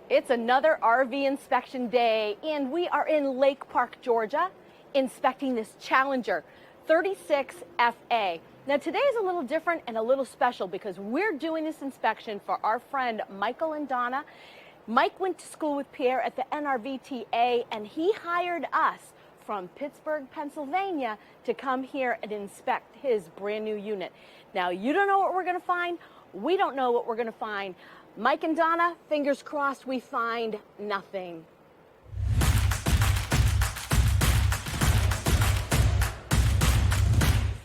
It's another RV inspection day, and we are in Lake Park, Georgia, inspecting this Challenger 36FA. Now today is a little different and a little special because we're doing this inspection for our friend Michael and Donna. Mike went to school with Pierre at the NRVTA, and he hired us from Pittsburgh, Pennsylvania to come here and inspect his brand new unit. Now you don't know what we're going to find. We don't know what we're going to find. Mike and Donna, fingers crossed we find nothing.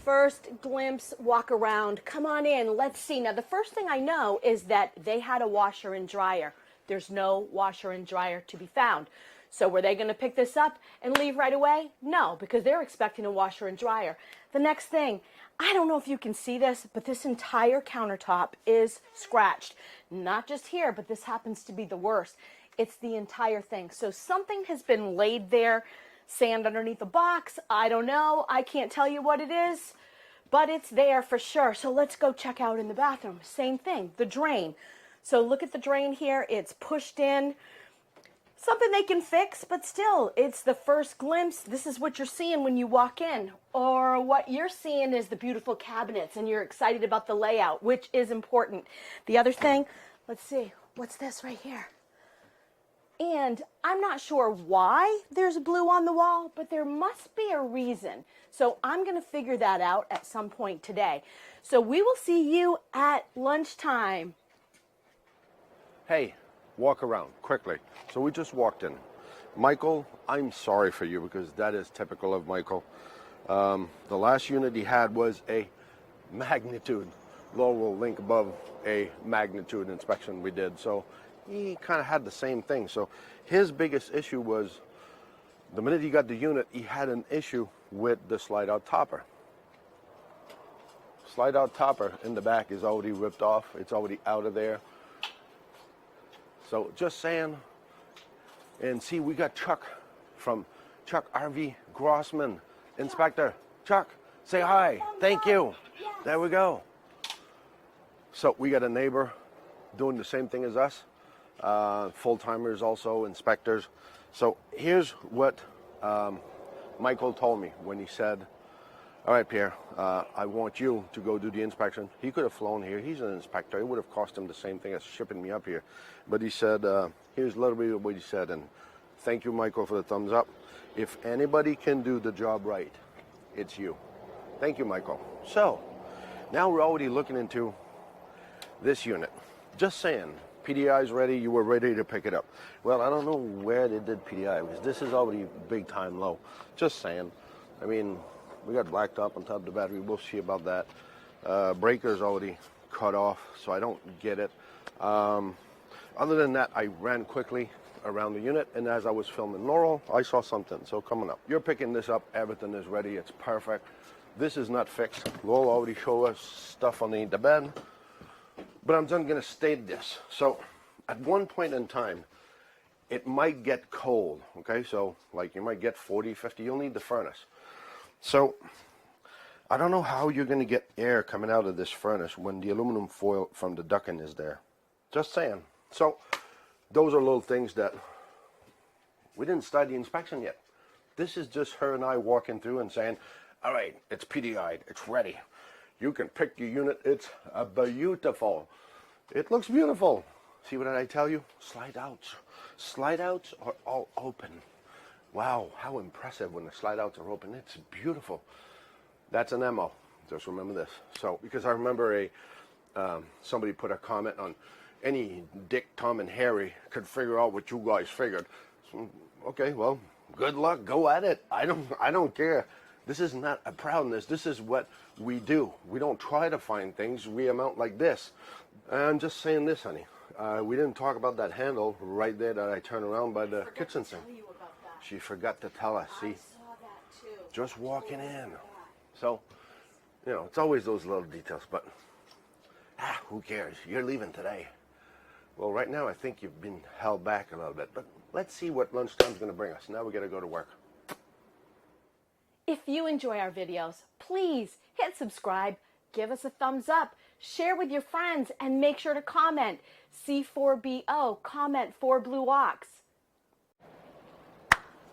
First glimpse, walk around, come on in, let's see. Now the first thing I know is that they had a washer and dryer. There's no washer and dryer to be found. So were they going to pick this up and leave right away? No, because they're expecting a washer and dryer. The next thing, I don't know if you can see this, but this entire countertop is scratched. Not just here, but this happens to be the worst. It's the entire thing. So something has been laid there, sand underneath a box. I don't know. I can't tell you what it is, but it's there for sure. So let's go check out in the bathroom. Same thing, the drain. So look at the drain here. It's pushed in. Something they can fix, but still, it's the first glimpse. This is what you're seeing when you walk in. Or what you're seeing is the beautiful cabinets, and you're excited about the layout, which is important. The other thing, let's see, what's this right here? And I'm not sure why there's blue on the wall, but there must be a reason. So I'm going to figure that out at some point today. So we will see you at lunchtime. Hey. Walk around quickly. So we just walked in. Michael, I'm sorry for you because that is typical of Michael. The last unit he had was a magnitude. Low will link above a magnitude inspection we did. So he kind of had the same thing. So his biggest issue was the minute he got the unit, he had an issue with the slide out topper. Slide out topper in the back is already ripped off. It's already out of there. So just saying, and see, we got Chuck from Chuck RV Grossman, inspector. Chuck, say hi. Thank you. There we go. So we got a neighbor doing the same thing as us, full-timers also, inspectors. So here's what Michael told me when he said, all right, Pierre, I want you to go do the inspection. He could have flown here. He's an inspector. It would have cost him the same thing as shipping me up here. But he said, here's a little bit of what he said. And thank you, Michael, for the thumbs up. If anybody can do the job right, it's you. Thank you, Michael. So now we're already looking into this unit. Just saying, PDI's ready. You were ready to pick it up. Well, I don't know where they did PDI because this is already big time low. Just saying. I mean, we got blacktop on top of the battery. We'll see about that. Breaker's already cut off, so I don't get it. Other than that, I ran quickly around the unit, and as I was filming Laurel, I saw something. So coming up, you're picking this up. Everything is ready. It's perfect. This is not fixed. Laurel already showed us stuff underneath the bed, but I'm just going to state this. So at one point in time, it might get cold, okay? So like you might get 40, 50. You'll need the furnace. So I don't know how you're going to get air coming out of this furnace when the aluminum foil from the ducting is there. Just saying. So those are little things that we didn't start the inspection yet. This is just her and I walking through and saying, all right, it's PDI'd, it's ready. You can pick your unit. It's beautiful. It looks beautiful. See what did I tell you? Slide outs. Slide outs are all open. Wow, how impressive when the slide outs are open. It's beautiful. That's an MO. Just remember this. So, because I remember somebody put a comment on any Dick, Tom, and Harry could figure out what you guys figured. So, okay, well, good luck. Go at it. I don't care. This is not a proudness. This is what we do. We don't try to find things. We amount like this. I'm just saying this, honey. We didn't talk about that handle right there that I turn around by the kitchen sink. She forgot to tell us. See, I saw that too. Just walking in. So, you know, it's always those little details, but who cares? You're leaving today. Well, right now I think you've been held back a little bit, but let's see what lunchtime's going to bring us. Now we got to go to work. If you enjoy our videos, please hit subscribe, give us a thumbs up, share with your friends, and make sure to comment. C4BO, comment for Blue Ox.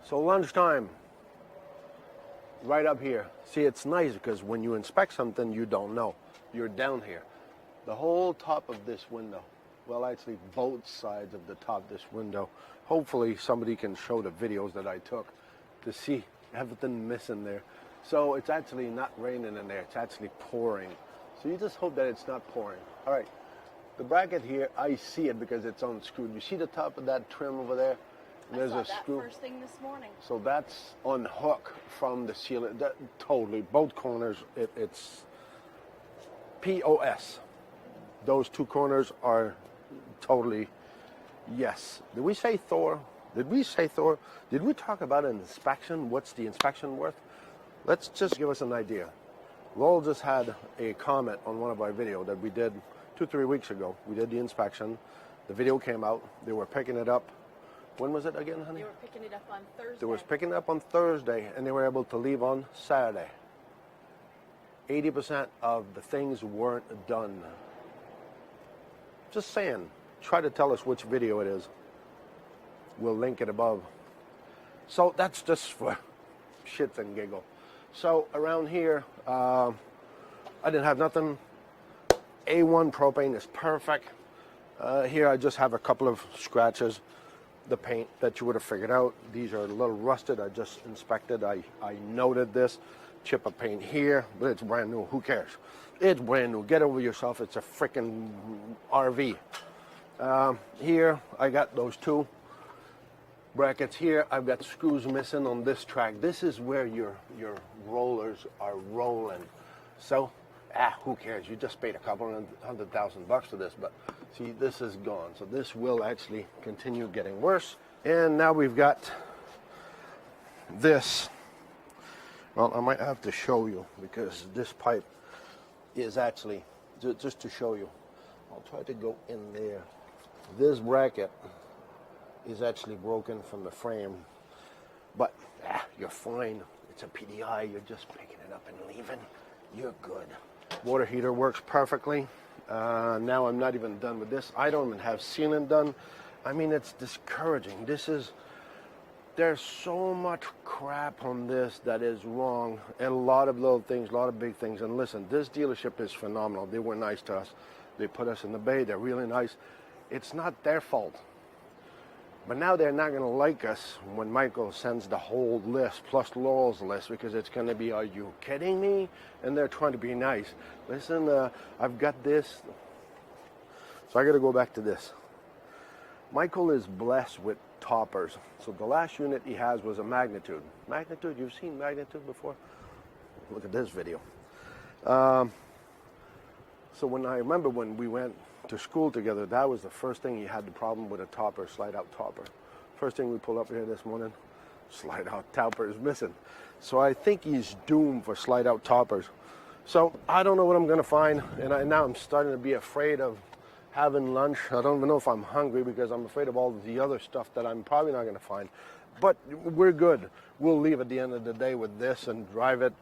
So lunchtime, right up here. See, it's nice because when you inspect something you don't know, you're down here. The whole top of this window, well, actually both sides of the top of this window. Hopefully somebody can show the videos that I took to see everything missing there. So it's actually not raining in there, it's actually pouring. So you just hope that it's not pouring. All right, the bracket here, I see it because it's unscrewed. You see the top of that trim over there? And there's I a saw that screw. first thing this morning. So that's on hook from the ceiling. That, totally, both corners, it's POS. Those two corners are totally yes. Did we say Thor? Did we say Thor? Did we talk about an inspection? What's the inspection worth? Let's just give us an idea. Lowell just had a comment on one of our videos that we did 2-3 weeks ago. We did the inspection. The video came out. They were picking it up. When was it again, honey? They were picking it up on Thursday. They was picking it up on Thursday, and they were able to leave on Saturday. 80% of the things weren't done. Just saying, try to tell us which video it is. We'll link it above. So that's just for shits and giggle. So around here, I didn't have nothing. A1 propane is perfect. Here I just have a couple of scratches. The paint that you would have figured out. These are a little rusted. I just inspected. I noted this. Chip of paint here, but it's brand new. Who cares? It's brand new. Get over yourself. It's a freaking RV. Here I got those two brackets here. I've got screws missing on this track. This is where your rollers are rolling. So, who cares? You just paid a couple $100,000 for this, but see, this is gone. So this will actually continue getting worse. And now we've got this. Well, I might have to show you because this pipe is actually, just to show you, I'll try to go in there. This bracket is actually broken from the frame, but you're fine. It's a PDI. You're just picking it up and leaving. You're good. Water heater works perfectly. Now I'm not even done with this. I don't even have sealing done. I mean, it's discouraging. There's so much crap on this that is wrong, and a lot of little things, a lot of big things. And listen, this dealership is phenomenal. They were nice to us. They put us in the bay. They're really nice. It's not their fault. But now they're not going to like us when Michael sends the whole list, plus Lowell's list, because it's going to be, are you kidding me? And they're trying to be nice. Listen, I've got this. So I got to go back to this. Michael is blessed with toppers. So the last unit he has was a Magnitude. Magnitude, you've seen Magnitude before? Look at this video. So when I remember when we went to school together, that was the first thing he had the problem with a topper, slide out topper. First thing we pulled up here this morning, slide out topper is missing. So I think he's doomed for slide out toppers. So I don't know what I'm going to find, and now I'm starting to be afraid of having lunch. I don't even know if I'm hungry because I'm afraid of all the other stuff that I'm probably not going to find. But we're good. We'll leave at the end of the day with this and drive it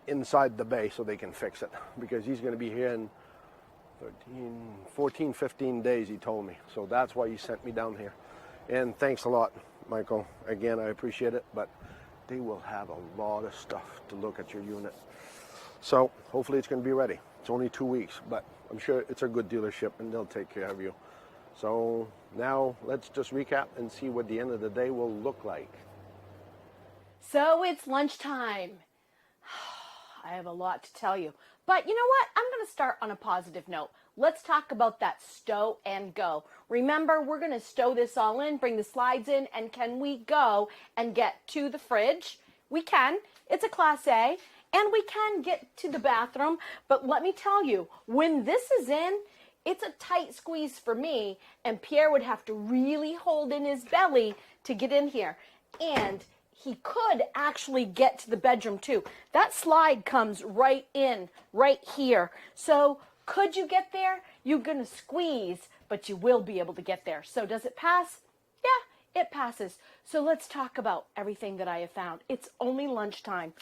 inside the bay so they can fix it, because he's going to be here in 14, 15 days, he told me. So that's why he sent me down here. And thanks a lot, Michael. Again, I appreciate it, but they will have a lot of stuff to look at your unit. So hopefully it's going to be ready. It's only 2 weeks, but I'm sure it's a good dealership and they'll take care of you. So now let's just recap and see what the end of the day will look like. So it's lunchtime. I have a lot to tell you. But you know what? I'm going to start on a positive note. Let's talk about that stow and go. Remember, we're going to stow this all in, bring the slides in, and can we go and get to the fridge? We can. It's a Class A, and we can get to the bathroom. But let me tell you, when this is in, it's a tight squeeze for me, and Pierre would have to really hold in his belly to get in here. And he could actually get to the bedroom too. That slide comes right in, right here. So could you get there? You're going to squeeze, but you will be able to get there. So does it pass? Yeah, it passes. So let's talk about everything that I have found. It's only lunchtime.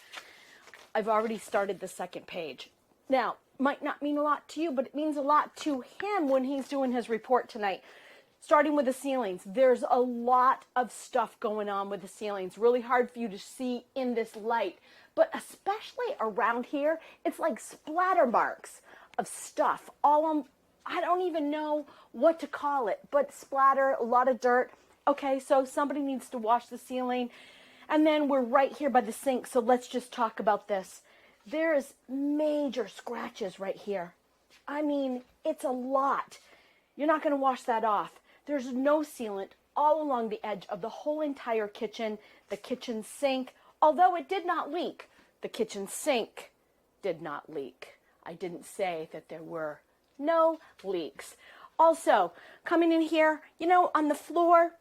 I've already started the second page. Now, might not mean a lot to you, but it means a lot to him when he's doing his report tonight. Starting with the ceilings, there's a lot of stuff going on with the ceilings. Really hard for you to see in this light, but especially around here, it's like splatter marks of stuff all on, I don't even know what to call it, but splatter, a lot of dirt. Okay, so somebody needs to wash the ceiling. And then we're right here by the sink, so let's just talk about this. There's major scratches right here. I mean, it's a lot. You're not going to wash that off. There's no sealant all along the edge of the whole entire kitchen, the kitchen sink. Although it did not leak, the kitchen sink did not leak. I didn't say that there were no leaks. Also, coming in here, you know, on the floor,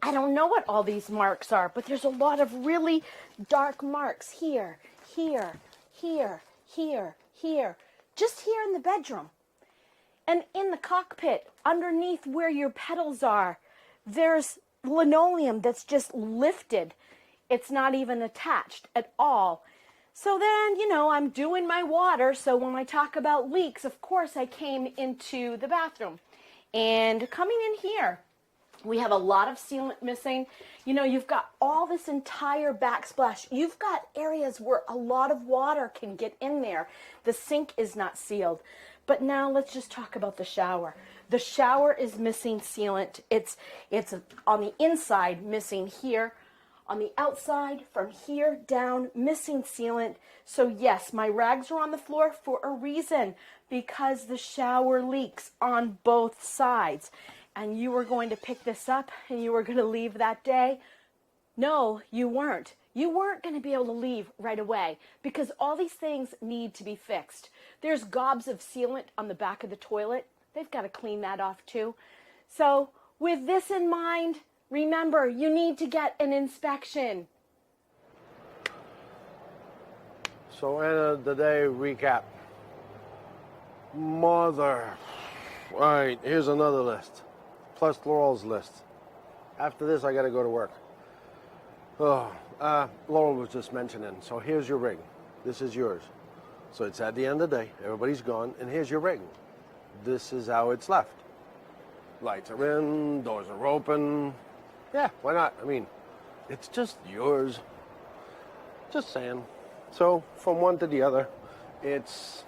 I don't know what all these marks are, but there's a lot of really dark marks here, here, here, here, here, just here in the bedroom. And in the cockpit, underneath where your pedals are, there's linoleum that's just lifted. It's not even attached at all. So then, you know, I'm doing my water. So when I talk about leaks, of course, I came into the bathroom. And coming in here, we have a lot of sealant missing. You know, you've got all this entire backsplash. You've got areas where a lot of water can get in there. The sink is not sealed. But now let's just talk about the shower. The shower is missing sealant. It's on the inside, missing here. On the outside, from here down, missing sealant. So yes, my rags are on the floor for a reason, because the shower leaks on both sides. And you were going to pick this up and you were going to leave that day. No, you weren't. You weren't going to be able to leave right away because all these things need to be fixed. There's gobs of sealant on the back of the toilet. They've got to clean that off too. So with this in mind, remember, you need to get an inspection. So end of the day, recap. Mother. All right, here's another list. Plus Laurel's list. After this, I got to go to work. Oh, Laurel was just mentioning. So here's your rig. This is yours. So it's at the end of the day. Everybody's gone, and here's your rig. This is how it's left. Lights are in, doors are open. Yeah, why not? I mean, it's just yours. Just saying. So from one to the other, it's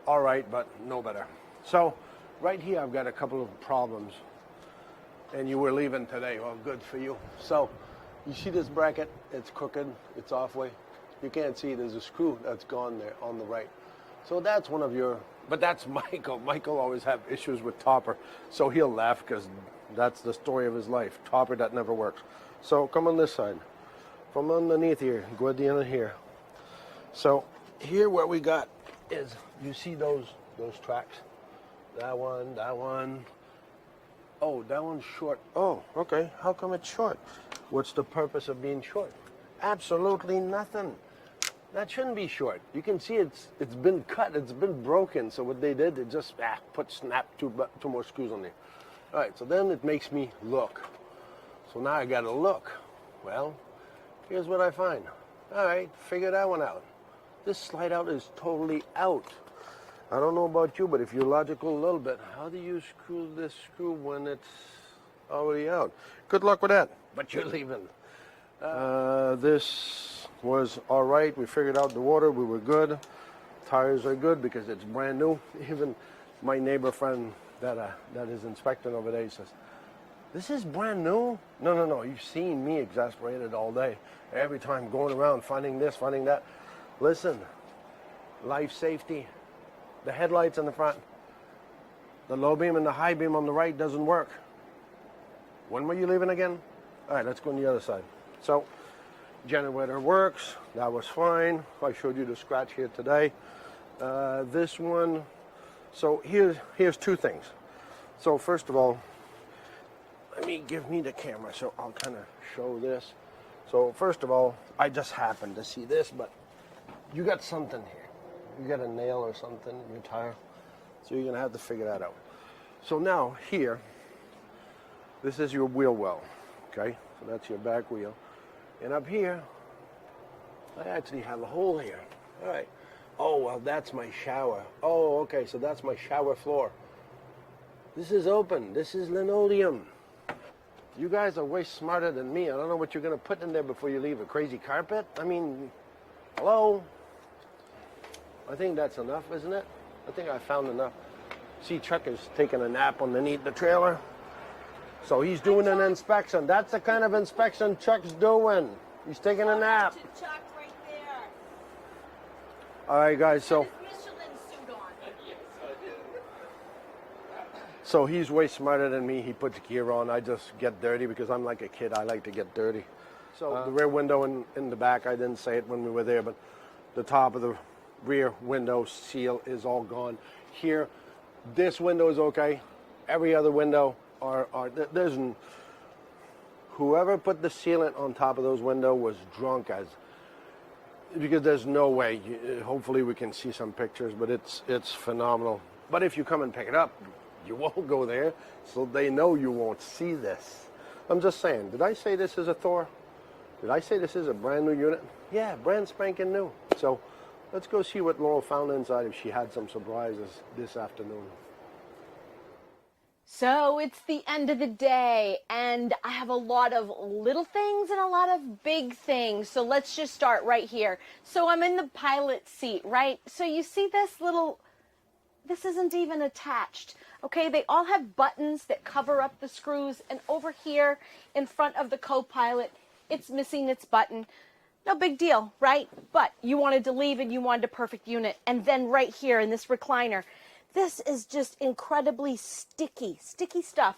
all right, but no better. So right here, I've got a couple of problems. And you were leaving today. Well, good for you. So you see this bracket? It's crooked. It's off way. You can't see there's a screw that's gone there on the right. So that's one of your, but that's Michael. Michael always have issues with Topper. So he'll laugh because that's the story of his life. Topper, that never works. So come on this side. From underneath here, go at the end of here. So here what we got is, you see those tracks? That one. Oh, that one's short. Oh, okay. How come it's short? What's the purpose of being short? Absolutely nothing. That shouldn't be short. You can see it's been cut. It's been broken. So what they did, they just snap two more screws on there. All right. So then it makes me look. So now I got to look. Well, here's what I find. All right. Figure that one out. This slide out is totally out. I don't know about you, but if you're logical a little bit, how do you screw this screw when it's already out? Good luck with that. But you're leaving. This was all right. We figured out the water. We were good. Tires are good because it's brand new. Even my neighbor friend that is inspecting over there, he says, "This is brand new?" No. You've seen me exasperated all day. Every time going around finding this, finding that. Listen, life safety. The headlights in the front, the low beam and the high beam on the right doesn't work. When were you leaving again? All right, let's go on the other side. So, generator works. That was fine. I showed you the scratch here today. This one. So here's two things. So first of all, give me the camera so I'll kind of show this. So first of all, I just happened to see this, but you got something here. You got a nail or something in your tire, so you're gonna have to figure that out. So now here, this is your wheel well, okay? So that's your back wheel. And up here, I actually have a hole here. All right, Oh, well, that's my shower. Oh, okay, so that's my shower floor. This is open. This is linoleum. You guys are way smarter than me. I don't know what you're going to put in there before you leave. A crazy carpet? I mean, hello? I think that's enough, isn't it? I think I found enough. See, Chuck is taking a nap underneath the trailer. So he's doing an inspection. That's the kind of inspection Chuck's doing. He's taking a nap. To Chuck right there. All right, guys, so... Michelin suit on. So he's way smarter than me. He puts gear on. I just get dirty because I'm like a kid. I like to get dirty. So the rear window in the back, I didn't say it when we were there, but the top of the rear window seal is all gone. Here, this window is okay. Every other window there's whoever put the sealant on top of those windows was drunk as, because there's no way. Hopefully we can see some pictures, but it's phenomenal. But if you come and pick it up, you won't go there, so they know you won't see this. I'm just saying, did I say this is a Thor? Did I say this is a brand new unit? Yeah, brand spanking new. So let's go see what Laurel found inside if she had some surprises this afternoon. So it's the end of the day, and I have a lot of little things and a lot of big things. So let's just start right here. So I'm in the pilot seat, right? So you see this isn't even attached. Okay, they all have buttons that cover up the screws, and over here in front of the co-pilot, it's missing its button. No big deal, right? But you wanted to leave and you wanted a perfect unit. And then right here in this recliner, this is just incredibly sticky stuff.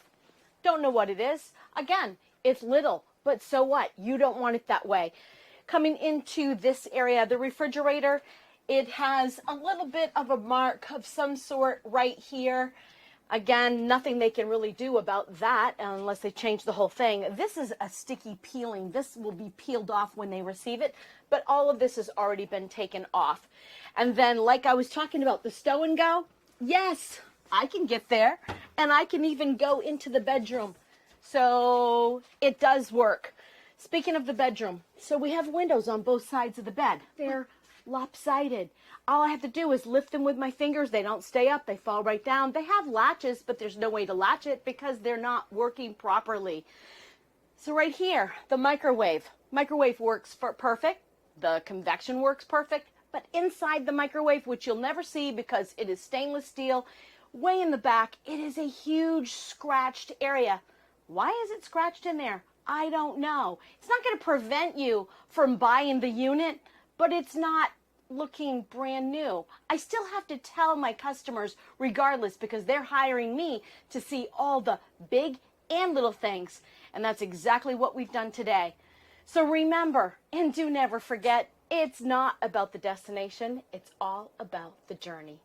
Don't know what it is. Again, it's little, but so what? You don't want it that way. Coming into this area, the refrigerator, it has a little bit of a mark of some sort right here. Again, nothing they can really do about that unless they change the whole thing. This is a sticky peeling. This will be peeled off when they receive it, but all of this has already been taken off. And then, like I was talking about, the stow and go, yes, I can get there, and I can even go into the bedroom. So it does work. Speaking of the bedroom, so we have windows on both sides of the bed. They're lopsided. All I have to do is lift them with my fingers. They don't stay up. They fall right down. They have latches, but there's no way to latch it because they're not working properly. So right here, the microwave. Microwave works perfect. The convection works perfect. But inside the microwave, which you'll never see because it is stainless steel, way in the back, it is a huge scratched area. Why is it scratched in there? I don't know. It's not going to prevent you from buying the unit, but it's not looking brand new. I still have to tell my customers regardless because they're hiring me to see all the big and little things. And that's exactly what we've done today. So remember, and do never forget, it's not about the destination. It's all about the journey.